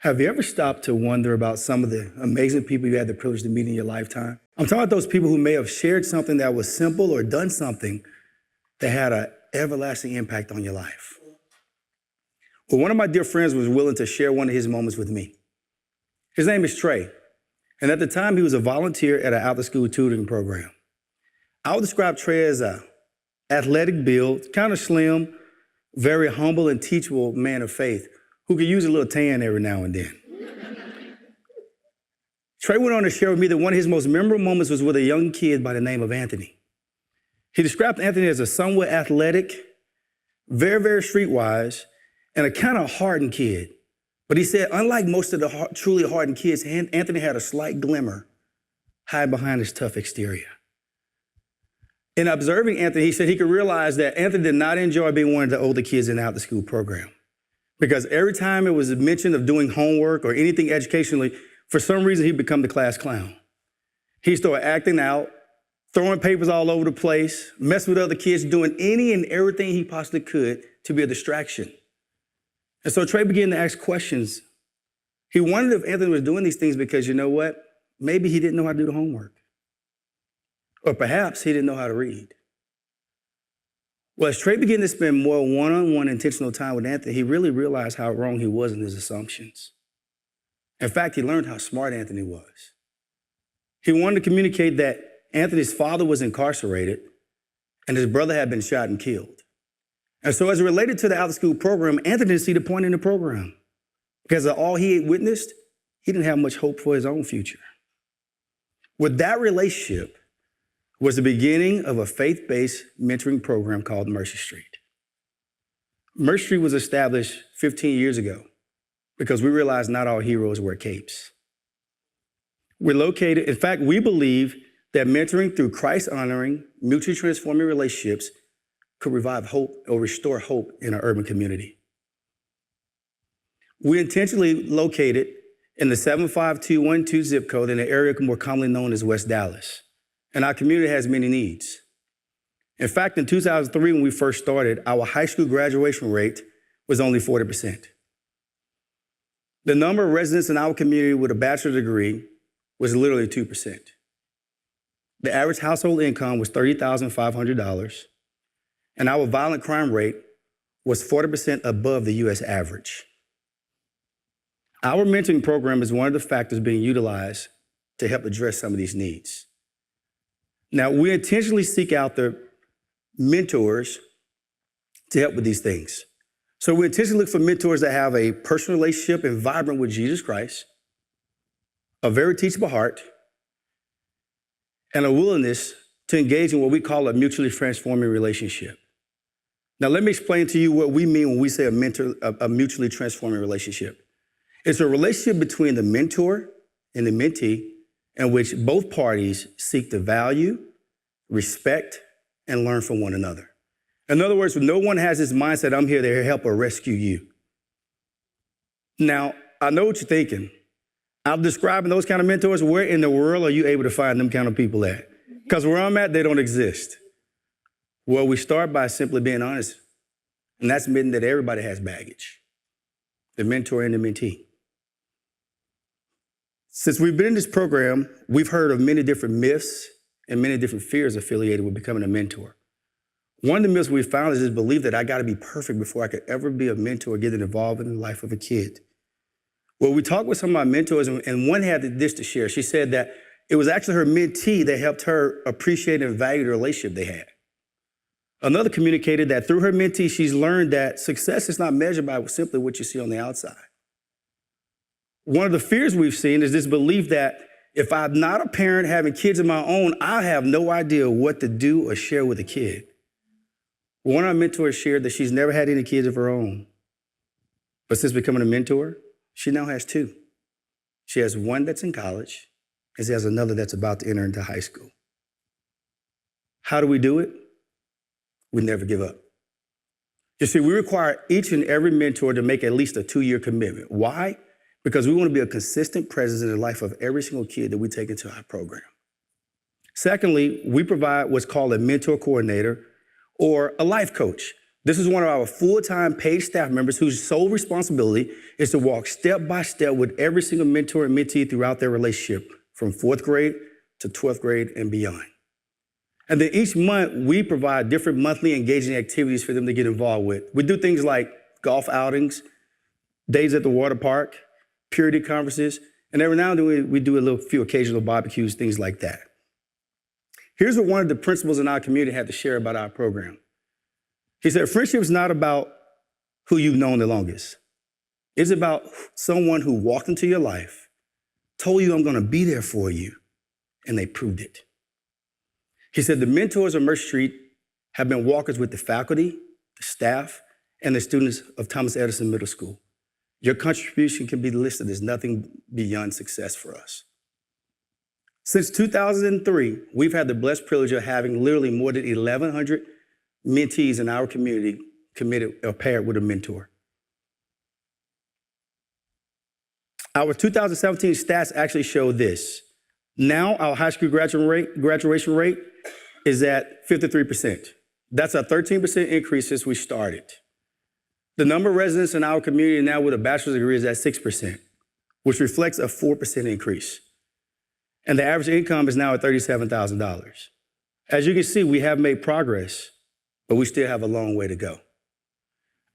Have you ever stopped to wonder about some of the amazing people you had the privilege to meet in your lifetime? I'm talking about those people who may have shared something that was simple or done something that had an everlasting impact on your life. Well, one of my dear friends was willing to share one of his moments with me. His name is Trey, and at the time he was a volunteer at an after-school tutoring program. I would describe Trey as a athletic build, kind of slim, very humble and teachable man of faith who could use a little tan every now and then. Trey went on to share with me that one of his most memorable moments was with a young kid by the name of Anthony. He described Anthony as a somewhat athletic, very, very streetwise, and a kind of hardened kid. But he said, unlike most of the truly hardened kids, Anthony had a slight glimmer hiding behind his tough exterior. In observing Anthony, he said he could realize that Anthony did not enjoy being one of the older kids in the after-school program. Because every time it was a mention of doing homework or anything educationally, for some reason he'd become the class clown. He started acting out, throwing papers all over the place, messing with other kids, doing any and everything he possibly could to be a distraction. And so Trey began to ask questions. He wondered if Anthony was doing these things because, you know what, maybe he didn't know how to do the homework. Or perhaps he didn't know how to read. Well, as Trey began to spend more one-on-one intentional time with Anthony, he really realized how wrong he was in his assumptions. In fact, he learned how smart Anthony was. He wanted to communicate that Anthony's father was incarcerated and his brother had been shot and killed. And so as it related to the after-school program, Anthony didn't see the point in the program. Because of all he had witnessed, he didn't have much hope for his own future. With that relationship was the beginning of a faith-based mentoring program called Mercy Street. Mercy Street was established 15 years ago because we realized not all heroes wear capes. We're located, in fact, we believe that mentoring through Christ-honoring, mutually transforming relationships could revive hope or restore hope in our urban community. We intentionally located in the 75212 zip code in an area more commonly known as West Dallas. And our community has many needs. In fact, in 2003, when we first started, our high school graduation rate was only 40%. The number of residents in our community with a bachelor's degree was literally 2%. The average household income was $30,500, and our violent crime rate was 40% above the U.S. average. Our mentoring program is one of the factors being utilized to help address some of these needs. Now, we intentionally seek out the mentors to help with these things. So we intentionally look for mentors that have a personal relationship and vibrant with Jesus Christ, a very teachable heart, and a willingness to engage in what we call a mutually transforming relationship. Now, let me explain to you what we mean when we say a mutually transforming relationship. It's a relationship between the mentor and the mentee in which both parties seek to value, respect, and learn from one another. In other words, no one has this mindset, I'm here to help or rescue you. Now, I know what you're thinking. I'm describing those kind of mentors. Where in the world are you able to find them kind of people at? Because where I'm at, they don't exist. Well, we start by simply being honest, and that's admitting that everybody has baggage, the mentor and the mentee. Since we've been in this program, we've heard of many different myths and many different fears affiliated with becoming a mentor. One of the myths we found is this belief that I got to be perfect before I could ever be a mentor or get involved in the life of a kid. Well, we talked with some of my mentors, and one had this to share. She said that it was actually her mentee that helped her appreciate and value the relationship they had. Another communicated that through her mentee, she's learned that success is not measured by simply what you see on the outside. One of the fears we've seen is this belief that if I'm not a parent having kids of my own, I have no idea what to do or share with a kid. One of our mentors shared that she's never had any kids of her own. But since becoming a mentor, she now has two. She has one that's in college, and she has another that's about to enter into high school. How do we do it? We never give up. You see, we require each and every mentor to make at least a 2-year commitment. Why? Because we want to be a consistent presence in the life of every single kid that we take into our program. Secondly, we provide what's called a mentor coordinator or a life coach. This is one of our full-time paid staff members whose sole responsibility is to walk step by step with every single mentor and mentee throughout their relationship, from 4th grade to 12th grade and beyond. And then each month, we provide different monthly engaging activities for them to get involved with. We do things like golf outings, days at the water park, purity conferences, and every now and then we do a few occasional barbecues, things like that. Here's what one of the principals in our community had to share about our program. He said, friendship is not about who you've known the longest. It's about someone who walked into your life, told you I'm going to be there for you, and they proved it. He said, the mentors of Mercer Street have been walkers with the faculty, the staff, and the students of Thomas Edison Middle School. Your contribution can be listed as nothing beyond success for us. Since 2003, we've had the blessed privilege of having literally more than 1,100 mentees in our community committed or paired with a mentor. Our 2017 stats actually show this. Now our high school graduation rate is at 53%. That's a 13% increase since we started. The number of residents in our community now with a bachelor's degree is at 6%, which reflects a 4% increase. And the average income is now at $37,000. As you can see, we have made progress, but we still have a long way to go.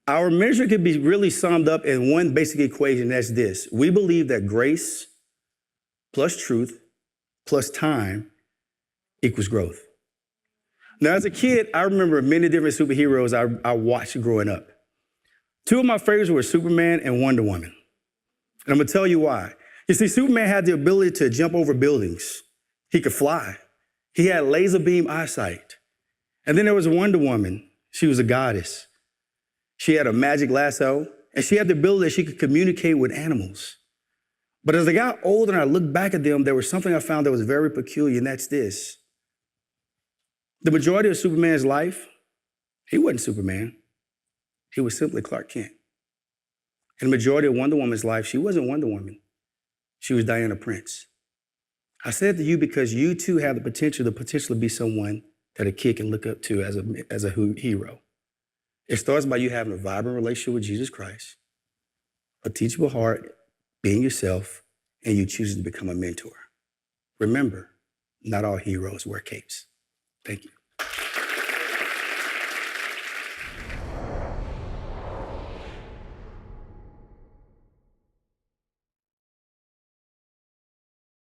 Our measure can be really summed up in one basic equation, that's this. We believe that grace plus truth plus time equals growth. Now, as a kid, I remember many different superheroes I watched growing up. Two of my favorites were Superman and Wonder Woman. And I'm gonna tell you why. You see, Superman had the ability to jump over buildings. He could fly. He had laser beam eyesight. And then there was Wonder Woman. She was a goddess. She had a magic lasso, and she had the ability that she could communicate with animals. But as I got older and I looked back at them, there was something I found that was very peculiar, and that's this. The majority of Superman's life, he wasn't Superman. He was simply Clark Kent. And the majority of Wonder Woman's life, she wasn't Wonder Woman. She was Diana Prince. I said to you because you too have the potential to be someone that a kid can look up to as a hero. It starts by you having a vibrant relationship with Jesus Christ, a teachable heart, being yourself, and you choosing to become a mentor. Remember, not all heroes wear capes. Thank you.